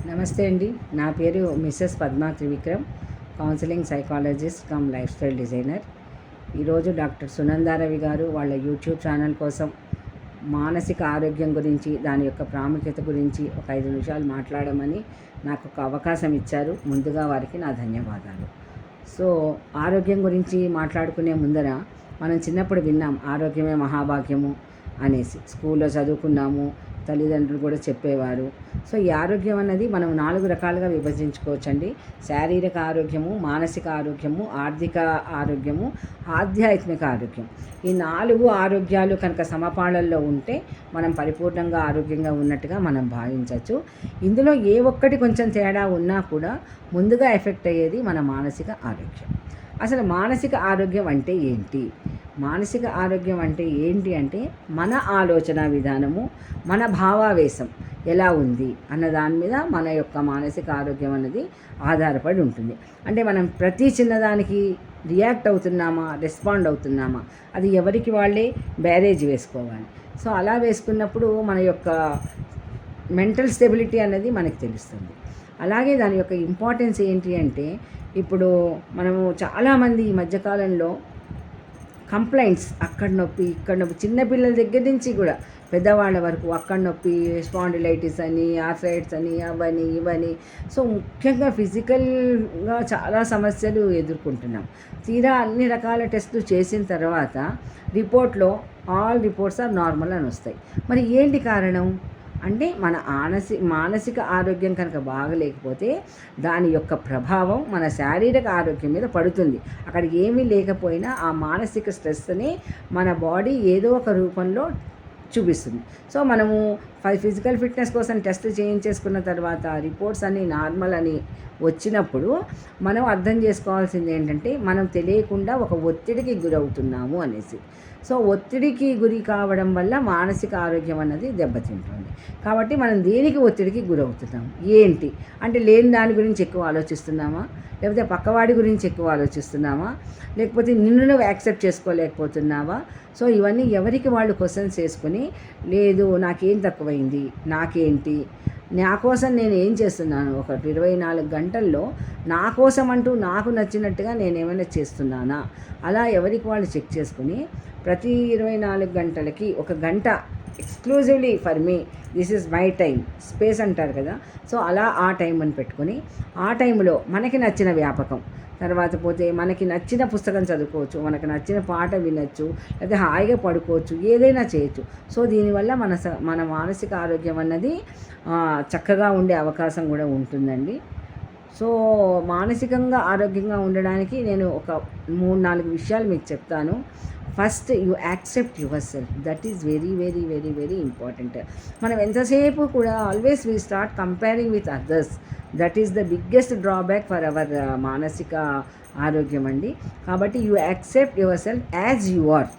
నమస్తే అండి. నా పేరు Mrs Padma Trivikram, counselling psychologist come life style designer. ఈరోజు డాక్టర్ సునందారవి గారు వాళ్ళ యూట్యూబ్ ఛానల్ కోసం మానసిక ఆరోగ్యం గురించి, దాని యొక్క ప్రాముఖ్యత గురించి ఒక 5 నిమిషాలు మాట్లాడమని నాకు ఒక అవకాశం ఇచ్చారు. ముందుగా వారికి నా ధన్యవాదాలు. సో ఆరోగ్యం గురించి మాట్లాడుకునే ముందర మనం చిన్నప్పుడు విన్నాం, ఆరోగ్యమే మహాభాగ్యము అనేసి స్కూల్లో చదువుకున్నాము, తల్లిదండ్రులు కూడా చెప్పేవారు. సో ఈ ఆరోగ్యం అన్నది మనం 4 రకాలుగా విభజించుకోవచ్చండి. శారీరక ఆరోగ్యము, మానసిక ఆరోగ్యము, ఆర్థిక ఆరోగ్యము, ఆధ్యాత్మిక ఆరోగ్యం. ఈ 4 ఆరోగ్యాలు కనుక సమపాళల్లో ఉంటే మనం పరిపూర్ణంగా ఆరోగ్యంగా ఉన్నట్టుగా మనం భావించవచ్చు. ఇందులో ఏ ఒక్కటి కొంచెం తేడా ఉన్నా కూడా ముందుగా ఎఫెక్ట్ అయ్యేది మన మానసిక ఆరోగ్యం. అసలు మానసిక ఆరోగ్యం అంటే ఏంటి? మానసిక ఆరోగ్యం అంటే ఏంటి అంటే మన ఆలోచన విధానము, మన భావావేశం ఎలా ఉంది అన్న దాని మీద మన యొక్క మానసిక ఆరోగ్యం అనేది ఆధారపడి ఉంటుంది. అంటే మనం ప్రతి చిన్నదానికి రియాక్ట్ అవుతున్నామా, రెస్పాండ్ అవుతున్నామా, అది ఎవరికి వాళ్ళే బ్యారేజ్ వేసుకోవాలి. సో అలా వేసుకున్నప్పుడు మన యొక్క మెంటల్ స్టెబిలిటీ అనేది మనకు తెలుస్తుంది. అలాగే దాని యొక్క ఇంపార్టెన్స్ ఏంటి అంటే, ఇప్పుడు మనము చాలామంది ఈ మధ్యకాలంలో కంప్లైంట్స్, అక్కడ నొప్పి ఇక్కడ నొప్పి, చిన్నపిల్లల దగ్గర నుంచి కూడా పెద్దవాళ్ళ వరకు అక్కడ నొప్పి, స్పాండిలైటిస్ అని, ఆర్థరైటిస్ అని, అవని ఇవని. సో ముఖ్యంగా ఫిజికల్గా చాలా సమస్యలు ఎదుర్కొంటున్నాం. తీరా అన్ని రకాల టెస్టులు చేసిన తర్వాత రిపోర్ట్లో ఆల్ రిపోర్ట్స్ ఆర్ నార్మల్ అని వస్తాయి. మరి ఏంటి కారణం అంటే, మన మానసిక ఆరోగ్యం కనుక బాగలేకపోతే దాని యొక్క ప్రభావం మన శారీరక ఆరోగ్యం మీద పడుతుంది. అక్కడికి ఏమీ లేకపోయినా ఆ మానసిక స్ట్రెస్ని మన బాడీ ఏదో ఒక రూపంలో చూపిస్తుంది. సో మనము ఫిజికల్ ఫిట్నెస్ కోసం టెస్ట్ చేయించేసుకున్న తర్వాత రిపోర్ట్స్ అన్నీ నార్మల్ అని వచ్చినప్పుడు మనం అర్థం చేసుకోవాల్సింది ఏంటంటే, మనం తెలియకుండా ఒక ఒత్తిడికి గురవుతున్నాము అనేసి. సో ఒత్తిడికి గురి కావడం వల్ల మానసిక ఆరోగ్యం అన్నది దెబ్బతింటుంది. కాబట్టి మనం దేనికి ఒత్తిడికి గురవుతున్నాం ఏంటి అంటే, లేని దాని గురించి ఎక్కువ ఆలోచిస్తున్నామా, లేకపోతే పక్కవాడి గురించి ఎక్కువ ఆలోచిస్తున్నామా, లేకపోతే నిన్ను నువ్వు యాక్సెప్ట్ చేసుకోలేకపోతున్నావా? సో ఇవన్నీ ఎవరికి వాళ్ళు క్వశ్చన్స్ వేసుకొని, లేదు నాకేం తక్కువైంది, నాకేంటి, నా కోసం నేను ఏం చేస్తున్నాను, ఒక 24 గంటల్లో నా కోసం అంటూ నాకు నచ్చినట్టుగా నేను ఏమైనా చేస్తున్నానా, అలా ఎవరికి వాళ్ళు చెక్ చేసుకుని ప్రతి 24 గంటలకి ఒక గంట exclusively for me, this is my time, space అంటారు కదా. సో అలా ఆ టైం అని పెట్టుకొని ఆ టైంలో మనకి నచ్చిన వ్యాపకం, తర్వాత పోతే మనకి నచ్చిన పుస్తకం చదువుకోవచ్చు, మనకు నచ్చిన పాట వినొచ్చు, లేదా హాయిగా పడుకోవచ్చు, ఏదైనా చేయొచ్చు. సో దీనివల్ల మన మానసిక ఆరోగ్యం అన్నది చక్కగా ఉండే అవకాశం కూడా ఉంటుందండి. సో మానసికంగా ఆరోగ్యంగా ఉండడానికి నేను ఒక 3-4 విషయాలు మీకు చెప్తాను. First, you accept your self. That is very very very very important. మనం ఎంతసేపు కూడా always we start comparing with others. That is the biggest drawback for our మానసిక ఆరోగ్యం అండి. కాబట్టి you accept your self as you are.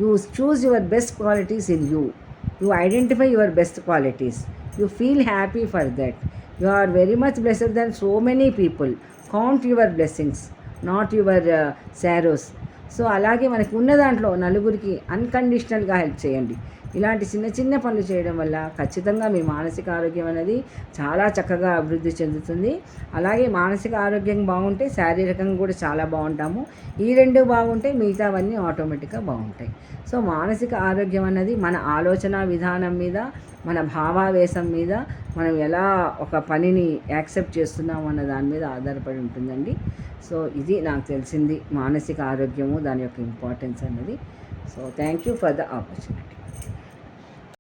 You choose your best qualities in you. You identify your best qualities. You feel happy for that. You are very much blessed then so many people. Count your blessings, not your sorrows. So అలాగే మనకు ఉన్న దాంట్లో నలుగురికి అన్కండిషనల్గా help చేయండి. ఇలాంటి చిన్న చిన్న పనులు చేయడం వల్ల ఖచ్చితంగా మీ మానసిక ఆరోగ్యం అనేది చాలా చక్కగా అభివృద్ధి చెందుతుంది. అలాగే మానసిక ఆరోగ్యం బాగుంటే శారీరకంగా కూడా చాలా బాగుంటాము. ఈ 2 బాగుంటే మిగతావన్నీ ఆటోమేటిక్గా బాగుంటాయి. సో మానసిక ఆరోగ్యం అన్నది మన ఆలోచన విధానం మీద, మన భావావేశం మీద, మనం ఎలా ఒక పనిని యాక్సెప్ట్ చేస్తున్నాము అన్న దాని మీద ఆధారపడి ఉంటుందండి. సో ఇది నాకు తెలిసింది మానసిక ఆరోగ్యము, దాని యొక్క ఇంపార్టెన్స్ అన్నది. So thank you for the opportunity.